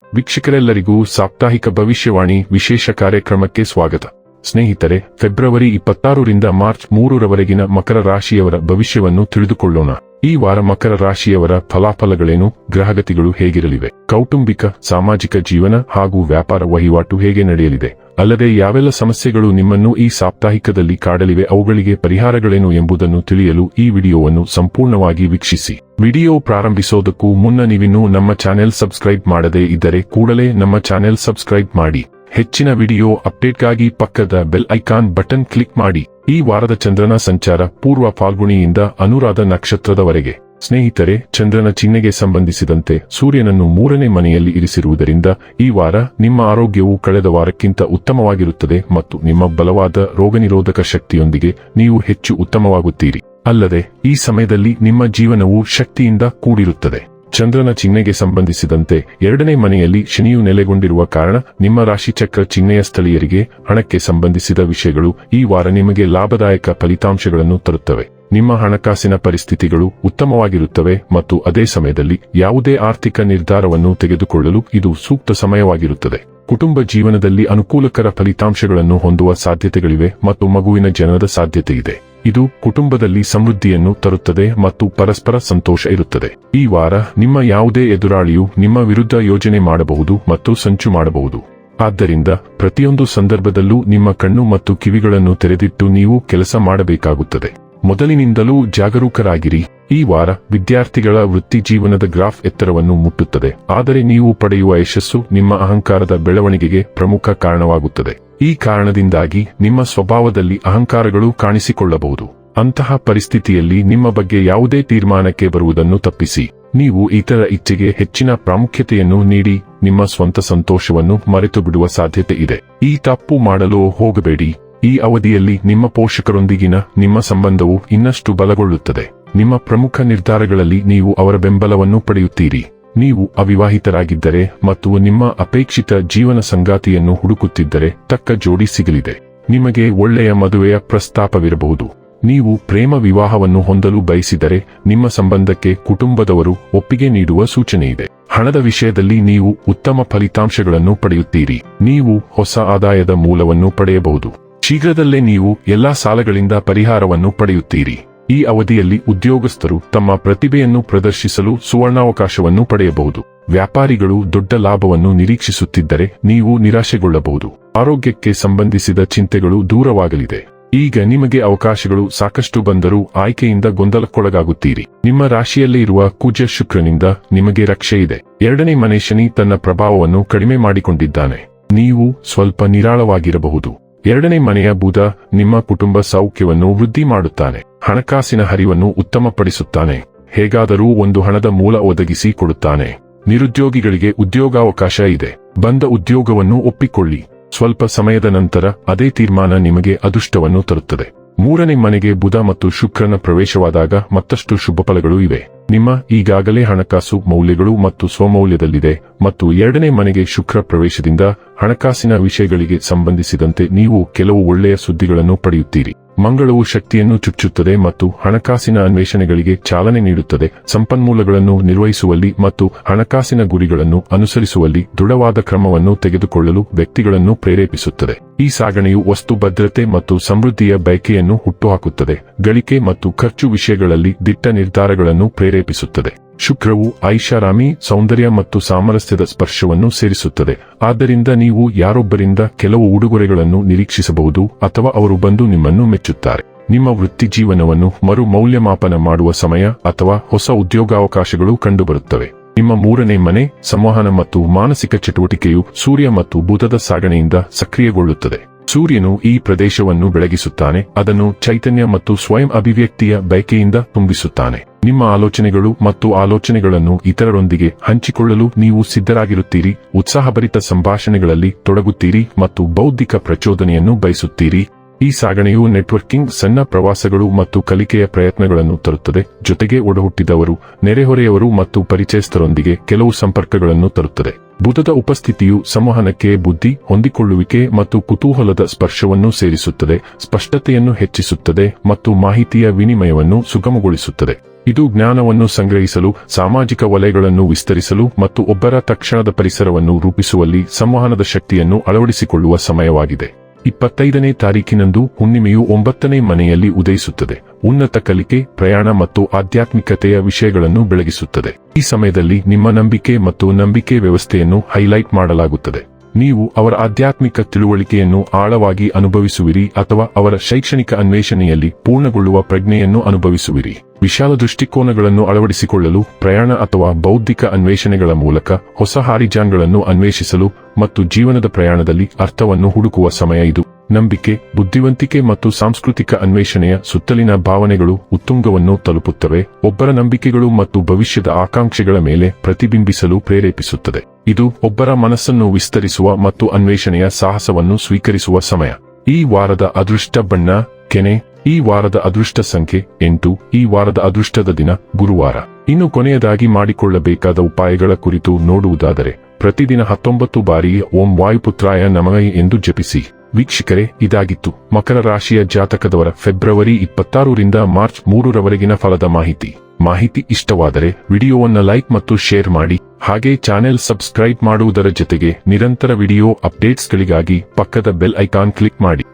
ವೀಕ್ಷಕರೆಲ್ಲರಿಗೂ ಸಾಪ್ತಾಹಿಕ ಭವಿಷ್ಯವಾಣಿ ವಿಶೇಷ ಕಾರ್ಯಕ್ರಮಕ್ಕೆ ಸ್ವಾಗತ. ಸ್ನೇಹಿತರೆ, ಫೆಬ್ರವರಿ 26 ರಿಂದ ಮಾರ್ಚ್ 3 ರವರೆಗಿನ ಮಕರ ರಾಶಿಯವರ ಭವಿಷ್ಯವನ್ನು ತಿಳಿದುಕೊಳ್ಳೋಣ. ಈ ವಾರ ಮಕರ ರಾಶಿಯವರ ಫಲಾಫಲಗಳೇನು, ಗ್ರಹಗತಿಗಳು ಹೇಗಿರಲಿವೆ, ಕೌಟುಂಬಿಕ ಸಾಮಾಜಿಕ ಜೀವನ ಹಾಗೂ ವ್ಯಾಪಾರ ವಹಿವಾಟು ಹೇಗೆ ನಡೆಯಲಿದೆ, ಅಲ್ಲದೆ ಯಾವೆಲ್ಲ ಸಮಸ್ಯೆಗಳು ನಿಮ್ಮನ್ನು ಈ ಸಾಪ್ತಾಹಿಕದಲ್ಲಿ ಕಾಡಲಿವೆ, ಅವುಗಳಿಗೆ ಪರಿಹಾರಗಳೇನು ಎಂಬುದನ್ನು ತಿಳಿಯಲು ಈ ವಿಡಿಯೋವನ್ನು ಸಂಪೂರ್ಣವಾಗಿ ವೀಕ್ಷಿಸಿ. ವಿಡಿಯೋ ಪ್ರಾರಂಭಿಸೋದಕ್ಕೂ ಮುನ್ನ ನೀವಿನ್ನೂ ನಮ್ಮ ಚಾನೆಲ್ ಸಬ್ಸ್ಕ್ರೈಬ್ ಮಾಡದೇ ಇದ್ದರೆ ಕೂಡಲೇ ನಮ್ಮ ಚಾನೆಲ್ ಸಬ್ಸ್ಕ್ರೈಬ್ ಮಾಡಿ. ಹೆಚ್ಚಿನ ವಿಡಿಯೋ ಅಪ್ಡೇಟ್ಗಾಗಿ ಪಕ್ಕದ ಬೆಲ್ ಐಕಾನ್ ಬಟನ್ ಕ್ಲಿಕ್ ಮಾಡಿ. ಈ ವಾರದ ಚಂದ್ರನ ಸಂಚಾರ ಪೂರ್ವ ಫಾಲ್ಗುಣಿಯಿಂದ ಅನುರಾಧ ನಕ್ಷತ್ರದವರೆಗೆ. ಸ್ನೇಹಿತರೆ, ಚಂದ್ರನ ಚಿಹ್ನೆಗೆ ಸಂಬಂಧಿಸಿದಂತೆ ಸೂರ್ಯನನ್ನು 3ನೇ ಮನೆಯಲ್ಲಿ ಇರಿಸಿರುವುದರಿಂದ ಈ ವಾರ ನಿಮ್ಮ ಆರೋಗ್ಯವು ಕಳೆದ ವಾರಕ್ಕಿಂತ ಉತ್ತಮವಾಗಿರುತ್ತದೆ ಮತ್ತು ನಿಮ್ಮ ಬಲವಾದ ರೋಗನಿರೋಧಕ ಶಕ್ತಿಯೊಂದಿಗೆ ನೀವು ಹೆಚ್ಚು ಉತ್ತಮವಾಗುತ್ತೀರಿ. ಅಲ್ಲದೆ ಈ ಸಮಯದಲ್ಲಿ ನಿಮ್ಮ ಜೀವನವು ಶಕ್ತಿಯಿಂದ ಕೂಡಿರುತ್ತದೆ. ಚಂದ್ರನ ಚಿಹ್ನೆಗೆ ಸಂಬಂಧಿಸಿದಂತೆ 2ನೇ ಮನೆಯಲ್ಲಿ ಶನಿಯು ನೆಲೆಗೊಂಡಿರುವ ಕಾರಣ ನಿಮ್ಮ ರಾಶಿಚಕ್ರ ಚಿಹ್ನೆಯ ಸ್ಥಳೀಯರಿಗೆ ಹಣಕ್ಕೆ ಸಂಬಂಧಿಸಿದ ವಿಷಯಗಳು ಈ ವಾರ ನಿಮಗೆ ಲಾಭದಾಯಕ ಫಲಿತಾಂಶಗಳನ್ನು ತರುತ್ತವೆ. ನಿಮ್ಮ ಹಣಕಾಸಿನ ಪರಿಸ್ಥಿತಿಗಳು ಉತ್ತಮವಾಗಿರುತ್ತವೆ ಮತ್ತು ಅದೇ ಸಮಯದಲ್ಲಿ ಯಾವುದೇ ಆರ್ಥಿಕ ನಿರ್ಧಾರವನ್ನು ತೆಗೆದುಕೊಳ್ಳಲು ಇದು ಸೂಕ್ತ ಸಮಯವಾಗಿರುತ್ತದೆ. ಕುಟುಂಬ ಜೀವನದಲ್ಲಿ ಅನುಕೂಲಕರ ಫಲಿತಾಂಶಗಳನ್ನು ಹೊಂದುವ ಸಾಧ್ಯತೆಗಳಿವೆ ಮತ್ತು ಮಗುವಿನ ಜನನದ ಸಾಧ್ಯತೆ ಇದೆ. ಇದು ಕುಟುಂಬದಲ್ಲಿ ಸಮೃದ್ಧಿಯನ್ನು ತರುತ್ತದೆ ಮತ್ತು ಪರಸ್ಪರ ಸಂತೋಷ ಇರುತ್ತದೆ. ಈ ವಾರ ನಿಮ್ಮ ಯಾವುದೇ ಎದುರಾಳಿಯು ನಿಮ್ಮ ವಿರುದ್ಧ ಯೋಜನೆ ಮಾಡಬಹುದು ಮತ್ತು ಸಂಚು ಮಾಡಬಹುದು. ಆದ್ದರಿಂದ ಪ್ರತಿಯೊಂದು ಸಂದರ್ಭದಲ್ಲೂ ನಿಮ್ಮ ಕಣ್ಣು ಮತ್ತು ಕಿವಿಗಳನ್ನು ತೆರೆದಿಟ್ಟು ನೀವು ಕೆಲಸ ಮಾಡಬೇಕಾಗುತ್ತದೆ. ಮೊದಲಿನಿಂದಲೂ ಜಾಗರೂಕರಾಗಿರಿ. ಈ ವಾರ ವಿದ್ಯಾರ್ಥಿಗಳ ವೃತ್ತಿ ಜೀವನದ ಗ್ರಾಫ್ ಎತ್ತರವನ್ನು ಮುಟ್ಟುತ್ತದೆ, ಆದರೆ ನೀವು ಪಡೆಯುವ ಯಶಸ್ಸು ನಿಮ್ಮ ಅಹಂಕಾರದ ಬೆಳವಣಿಗೆಗೆ ಪ್ರಮುಖ ಕಾರಣವಾಗುತ್ತದೆ. ಈ ಕಾರಣದಿಂದಾಗಿ ನಿಮ್ಮ ಸ್ವಭಾವದಲ್ಲಿ ಅಹಂಕಾರಗಳು ಕಾಣಿಸಿಕೊಳ್ಳಬಹುದು. ಅಂತಹ ಪರಿಸ್ಥಿತಿಯಲ್ಲಿ ನಿಮ್ಮ ಬಗ್ಗೆ ಯಾವುದೇ ತೀರ್ಮಾನಕ್ಕೆ ಬರುವುದನ್ನು ತಪ್ಪಿಸಿ. ನೀವು ಇತರ ಇಚ್ಛೆಗೆ ಹೆಚ್ಚಿನ ಪ್ರಾಮುಖ್ಯತೆಯನ್ನು ನೀಡಿ ನಿಮ್ಮ ಸ್ವಂತ ಸಂತೋಷವನ್ನು ಮರೆತು ಬಿಡುವ ಸಾಧ್ಯತೆ ಇದೆ. ಈ ತಪ್ಪು ಮಾಡಲು ಹೋಗಬೇಡಿ. ಈ ಅವಧಿಯಲ್ಲಿ ನಿಮ್ಮ ಪೋಷಕರೊಂದಿಗಿನ ನಿಮ್ಮ ಸಂಬಂಧವು ಇನ್ನಷ್ಟು ಬಲಗೊಳ್ಳುತ್ತದೆ. ನಿಮ್ಮ ಪ್ರಮುಖ ನಿರ್ಧಾರಗಳಲ್ಲಿ ನೀವು ಅವರ ಬೆಂಬಲವನ್ನು ಪಡೆಯುತ್ತೀರಿ. ನೀವು ಅವಿವಾಹಿತರಾಗಿದ್ದರೆ ಮತ್ತು ನಿಮ್ಮ ಅಪೇಕ್ಷಿತ ಜೀವನ ಸಂಗಾತಿಯನ್ನು ಹುಡುಕುತ್ತಿದ್ದರೆ ತಕ್ಕ ಜೋಡಿ ಸಿಗಲಿದೆ. ನಿಮಗೆ ಒಳ್ಳೆಯ ಮದುವೆಯ ಪ್ರಸ್ತಾಪವಿರಬಹುದು. ನೀವು ಪ್ರೇಮ ವಿವಾಹವನ್ನು ಹೊಂದಲು ಬಯಸಿದರೆ ನಿಮ್ಮ ಸಂಬಂಧಕ್ಕೆ ಕುಟುಂಬದವರು ಒಪ್ಪಿಗೆ ನೀಡುವ ಸೂಚನೆಯಿದೆ. ಹಣದ ವಿಷಯದಲ್ಲಿ ನೀವು ಉತ್ತಮ ಫಲಿತಾಂಶಗಳನ್ನು ಪಡೆಯುತ್ತೀರಿ. ನೀವು ಹೊಸ ಆದಾಯದ ಮೂಲವನ್ನು ಪಡೆಯಬಹುದು. ಶೀಘ್ರದಲ್ಲೇ ನೀವು ಎಲ್ಲಾ ಸಾಲಗಳಿಂದ ಪರಿಹಾರವನ್ನು ಪಡೆಯುತ್ತೀರಿ. ಈ ಅವಧಿಯಲ್ಲಿ ಉದ್ಯೋಗಸ್ಥರು ತಮ್ಮ ಪ್ರತಿಭೆಯನ್ನು ಪ್ರದರ್ಶಿಸಲು ಸುವರ್ಣಾವಕಾಶವನ್ನು ಪಡೆಯಬಹುದು. ವ್ಯಾಪಾರಿಗಳು ದೊಡ್ಡ ಲಾಭವನ್ನು ನಿರೀಕ್ಷಿಸುತ್ತಿದ್ದರೆ ನೀವು ನಿರಾಶೆಗೊಳ್ಳಬಹುದು. ಆರೋಗ್ಯಕ್ಕೆ ಸಂಬಂಧಿಸಿದ ಚಿಂತೆಗಳು ದೂರವಾಗಲಿದೆ. ಈಗ ನಿಮಗೆ ಅವಕಾಶಗಳು ಸಾಕಷ್ಟು ಬಂದರೂ ಆಯ್ಕೆಯಿಂದ ಗೊಂದಲಕ್ಕೊಳಗಾಗುತ್ತೀರಿ. ನಿಮ್ಮ ರಾಶಿಯಲ್ಲೇ ಇರುವ ಕುಜ ಶುಕ್ರನಿಂದ ನಿಮಗೆ ರಕ್ಷೆ ಇದೆ. 2ನೇ ಮನೆ ಶನಿ ತನ್ನ ಪ್ರಭಾವವನ್ನು ಕಡಿಮೆ ಮಾಡಿಕೊಂಡಿದ್ದಾನೆ. ನೀವು ಸ್ವಲ್ಪ ನಿರಾಳವಾಗಿರಬಹುದು. 2ನೇ ಮನೆಯ ಬುಧ ನಿಮ್ಮ ಕುಟುಂಬ ಸೌಖ್ಯವನ್ನು ವೃದ್ಧಿ ಮಾಡುತ್ತಾನೆ. ಹಣಕಾಸಿನ ಹರಿವನ್ನು ಉತ್ತಮಪಡಿಸುತ್ತಾನೆ. ಹೇಗಾದರೂ ಒಂದು ಹಣದ ಮೂಲ ಒದಗಿಸಿ ಕೊಡುತ್ತಾನೆ. ನಿರುದ್ಯೋಗಿಗಳಿಗೆ ಉದ್ಯೋಗಾವಕಾಶ ಇದೆ. ಬಂದ ಉದ್ಯೋಗವನ್ನು ಒಪ್ಪಿಕೊಳ್ಳಿ. ಸ್ವಲ್ಪ ಸಮಯದ ನಂತರ ಅದೇ ತೀರ್ಮಾನ ನಿಮಗೆ ಅದೃಷ್ಟವನ್ನು ತರುತ್ತದೆ. 3ನೇ ಮನೆಗೆ ಬುಧ ಮತ್ತು ಶುಕ್ರನ ಪ್ರವೇಶವಾದಾಗ ಮತ್ತಷ್ಟು ಶುಭ ಫಲಗಳು ಇವೆ. ನಿಮ್ಮ ಈಗಾಗಲೇ ಹಣಕಾಸು ಮೌಲ್ಯಗಳು ಮತ್ತು ಸ್ವಮೌಲ್ಯದಲ್ಲಿದೆ ಮತ್ತು 2ನೇ ಮನೆಗೆ ಶುಕ್ರ ಪ್ರವೇಶದಿಂದ ಹಣಕಾಸಿನ ವಿಷಯಗಳಿಗೆ ಸಂಬಂಧಿಸಿದಂತೆ ನೀವು ಕೆಲವು ಒಳ್ಳೆಯ ಸುದ್ದಿಗಳನ್ನು ಪಡೆಯುತ್ತೀರಿ. ಮಂಗಳವು ಶಕ್ತಿಯನ್ನು ಚುಚ್ಚುತ್ತದೆ ಮತ್ತು ಹಣಕಾಸಿನ ಅನ್ವೇಷಣೆಗಳಿಗೆ ಚಾಲನೆ ನೀಡುತ್ತದೆ. ಸಂಪನ್ಮೂಲಗಳನ್ನು ನಿರ್ವಹಿಸುವಲ್ಲಿ ಮತ್ತು ಹಣಕಾಸಿನ ಗುರಿಗಳನ್ನು ಅನುಸರಿಸುವಲ್ಲಿ ದೃಢವಾದ ಕ್ರಮವನ್ನು ತೆಗೆದುಕೊಳ್ಳಲು ವ್ಯಕ್ತಿಗಳನ್ನು ಪ್ರೇರೇಪಿಸುತ್ತದೆ. ಈ ಸಾಗಣೆಯು ವಸ್ತು ಭದ್ರತೆ ಮತ್ತು ಸಮೃದ್ಧಿಯ ಬಯಕೆಯನ್ನು ಹುಟ್ಟುಹಾಕುತ್ತದೆ. ಗಳಿಕೆ ಮತ್ತು ಖರ್ಚು ವಿಷಯಗಳಲ್ಲಿ ದಿಟ್ಟ ನಿರ್ಧಾರಗಳನ್ನು ಪ್ರೇರೇಪಿಸುತ್ತದೆ. ಶುಕ್ರವು ಐಷಾರಾಮಿ, ಸೌಂದರ್ಯ ಮತ್ತು ಸಾಮರಸ್ಯದ ಸ್ಪರ್ಶವನ್ನು ಸೇರಿಸುತ್ತದೆ. ಆದ್ದರಿಂದ ನೀವು ಯಾರೊಬ್ಬರಿಂದ ಕೆಲವು ಉಡುಗೊರೆಗಳನ್ನು ನಿರೀಕ್ಷಿಸಬಹುದು ಅಥವಾ ಅವರು ಬಂದು ನಿಮ್ಮನ್ನು ಮೆಚ್ಚುತ್ತಾರೆ. ನಿಮ್ಮ ವೃತ್ತಿ ಜೀವನವನ್ನು ಮರು ಮೌಲ್ಯಮಾಪನ ಮಾಡುವ ಸಮಯ ಅಥವಾ ಹೊಸ ಉದ್ಯೋಗಾವಕಾಶಗಳು ಕಂಡುಬರುತ್ತವೆ. ನಿಮ್ಮ 3ನೇ ಮನೆ ಸಂವಹನ ಮತ್ತು ಮಾನಸಿಕ ಚಟುವಟಿಕೆಯು ಸೂರ್ಯ ಮತ್ತು ಬುಧದ ಸಾಗಣೆಯಿಂದ ಸಕ್ರಿಯಗೊಳ್ಳುತ್ತದೆ. ಸೂರ್ಯನು ಈ ಪ್ರದೇಶವನ್ನು ಬೆಳಗಿಸುತ್ತಾನೆ, ಅದನ್ನು ಚೈತನ್ಯ ಮತ್ತು ಸ್ವಯಂ ಅಭಿವ್ಯಕ್ತಿಯ ಬಯಕೆಯಿಂದ ತುಂಬಿಸುತ್ತಾನೆ. ನಿಮ್ಮ ಆಲೋಚನೆಗಳು ಮತ್ತು ಆಲೋಚನೆಗಳನ್ನು ಇತರರೊಂದಿಗೆ ಹಂಚಿಕೊಳ್ಳಲು ನೀವು ಸಿದ್ಧರಾಗಿರುತ್ತೀರಿ. ಉತ್ಸಾಹಭರಿತ ಸಂಭಾಷಣೆಗಳಲ್ಲಿ ತೊಡಗುತ್ತೀರಿ ಮತ್ತು ಬೌದ್ಧಿಕ ಪ್ರಚೋದನೆಯನ್ನು ಬಯಸುತ್ತೀರಿ. ಈ ಸಾಗಣೆಯು ನೆಟ್ವರ್ಕಿಂಗ್, ಸಣ್ಣ ಪ್ರವಾಸಗಳು ಮತ್ತು ಕಲಿಕೆಯ ಪ್ರಯತ್ನಗಳನ್ನು ತರುತ್ತದೆ. ಜೊತೆಗೆ ಒಡಹುಟ್ಟಿದವರು, ನೆರೆಹೊರೆಯವರು ಮತ್ತು ಪರಿಚಯಸ್ಥರೊಂದಿಗೆ ಕೆಲವು ಸಂಪರ್ಕಗಳನ್ನು ತರುತ್ತದೆ. ಬುಧದ ಉಪಸ್ಥಿತಿಯು ಸಂವಹನಕ್ಕೆ ಬುದ್ಧಿ, ಹೊಂದಿಕೊಳ್ಳುವಿಕೆ ಮತ್ತು ಕುತೂಹಲದ ಸ್ಪರ್ಶವನ್ನು ಸೇರಿಸುತ್ತದೆ, ಸ್ಪಷ್ಟತೆಯನ್ನು ಹೆಚ್ಚಿಸುತ್ತದೆ ಮತ್ತು ಮಾಹಿತಿಯ ವಿನಿಮಯವನ್ನು ಸುಗಮಗೊಳಿಸುತ್ತದೆ. ಇದು ಜ್ಞಾನವನ್ನು ಸಂಗ್ರಹಿಸಲು, ಸಾಮಾಜಿಕ ವಲಯಗಳನ್ನು ವಿಸ್ತರಿಸಲು ಮತ್ತು ಒಬ್ಬರ ತಕ್ಷಣದ ಪರಿಸರವನ್ನು ರೂಪಿಸುವಲ್ಲಿ ಸಂವಹನದ ಶಕ್ತಿಯನ್ನು ಅಳವಡಿಸಿಕೊಳ್ಳುವ ಸಮಯವಾಗಿದೆ. 25ನೇ ತಾರೀಕಿನಂದು ಹುಣ್ಣಿಮೆಯು 9ನೇ ಮನೆಯಲ್ಲಿ ಉದಯಿಸುತ್ತದೆ. ಉನ್ನತ ಕಲಿಕೆ, ಪ್ರಯಾಣ ಮತ್ತು ಆಧ್ಯಾತ್ಮಿಕತೆಯ ವಿಷಯಗಳನ್ನು ಬೆಳಗಿಸುತ್ತದೆ. ಈ ಸಮಯದಲ್ಲಿ ನಿಮ್ಮ ನಂಬಿಕೆ ಮತ್ತು ನಂಬಿಕೆ ವ್ಯವಸ್ಥೆಯನ್ನು ಹೈಲೈಟ್ ಮಾಡಲಾಗುತ್ತದೆ. ನೀವು ಅವರ ಆಧ್ಯಾತ್ಮಿಕ ತಿಳುವಳಿಕೆಯನ್ನು ಆಳವಾಗಿ ಅನುಭವಿಸುವಿರಿ ಅಥವಾ ಅವರ ಶೈಕ್ಷಣಿಕ ಅನ್ವೇಷಣೆಯಲ್ಲಿ ಪೂರ್ಣಗೊಳ್ಳುವ ಪ್ರಜ್ಞೆಯನ್ನು ಅನುಭವಿಸುವಿರಿ. ವಿಶಾಲ ದೃಷ್ಟಿಕೋನಗಳನ್ನು ಅಳವಡಿಸಿಕೊಳ್ಳಲು, ಪ್ರಯಾಣ ಅಥವಾ ಬೌದ್ಧಿಕ ಅನ್ವೇಷಣೆಗಳ ಮೂಲಕ ಹೊಸ ಹಾರಿಜಾನ್ಗಳನ್ನು ಅನ್ವೇಷಿಸಲು ಮತ್ತು ಜೀವನದ ಪ್ರಯಾಣದಲ್ಲಿ ಅರ್ಥವನ್ನು ಹುಡುಕುವ ಸಮಯ ಇದು. ನಂಬಿಕೆ, ಬುದ್ಧಿವಂತಿಕೆ ಮತ್ತು ಸಾಂಸ್ಕೃತಿಕ ಅನ್ವೇಷಣೆಯ ಸುತ್ತಲಿನ ಭಾವನೆಗಳು ಉತ್ತುಂಗವನ್ನು ತಲುಪುತ್ತವೆ. ಒಬ್ಬರ ನಂಬಿಕೆಗಳು ಮತ್ತು ಭವಿಷ್ಯದ ಆಕಾಂಕ್ಷೆಗಳ ಮೇಲೆ ಪ್ರತಿಬಿಂಬಿಸಲು ಪ್ರೇರೇಪಿಸುತ್ತದೆ. ಇದು ಒಬ್ಬರ ಮನಸ್ಸನ್ನು ವಿಸ್ತರಿಸುವ ಮತ್ತು ಅನ್ವೇಷಣೆಯ ಸಾಹಸವನ್ನು ಸ್ವೀಕರಿಸುವ ಸಮಯ. ಈ ವಾರದ ಅದೃಷ್ಟ ಬಣ್ಣ ಕೆನೆ. ಈ ವಾರದ ಅದೃಷ್ಟ ಸಂಖ್ಯೆ 8. ಈ ವಾರದ ಅದೃಷ್ಟದ ದಿನ ಗುರುವಾರ. ಇನ್ನು ಕೊನೆಯದಾಗಿ ಮಾಡಿಕೊಳ್ಳಬೇಕಾದ ಉಪಾಯಗಳ ಕುರಿತು ನೋಡುವುದಾದರೆ, ಪ್ರತಿದಿನ 19 ಬಾರಿ ಓಂ ವಾಯುಪುತ್ರಾಯ ನಮಃ ಎಂದು ಜಪಿಸಿ. ವೀಕ್ಷಕರೇ, ಇದಾಗಿತ್ತು ಮಕರ ರಾಶಿಯ ಜಾತಕದವರ ಫೆಬ್ರವರಿ 26 ರಿಂದ ಮಾರ್ಚ್ 3 ರವರೆಗಿನ ಫಲದ ಮಾಹಿತಿ ಇಷ್ಟವಾದರೆ ವಿಡಿಯೋವನ್ನು ಲೈಕ್ ಮತ್ತು ಶೇರ್ ಮಾಡಿ. ಹಾಗೆ ಚಾನೆಲ್ ಸಬ್ಸ್ಕ್ರೈಬ್ ಮಾಡುವುದರ ಜೊತೆಗೆ ನಿರಂತರ ವಿಡಿಯೋ ಅಪ್ಡೇಟ್ಸ್ಗಳಿಗಾಗಿ ಪಕ್ಕದ ಬೆಲ್ ಐಕಾನ್ ಕ್ಲಿಕ್ ಮಾಡಿ.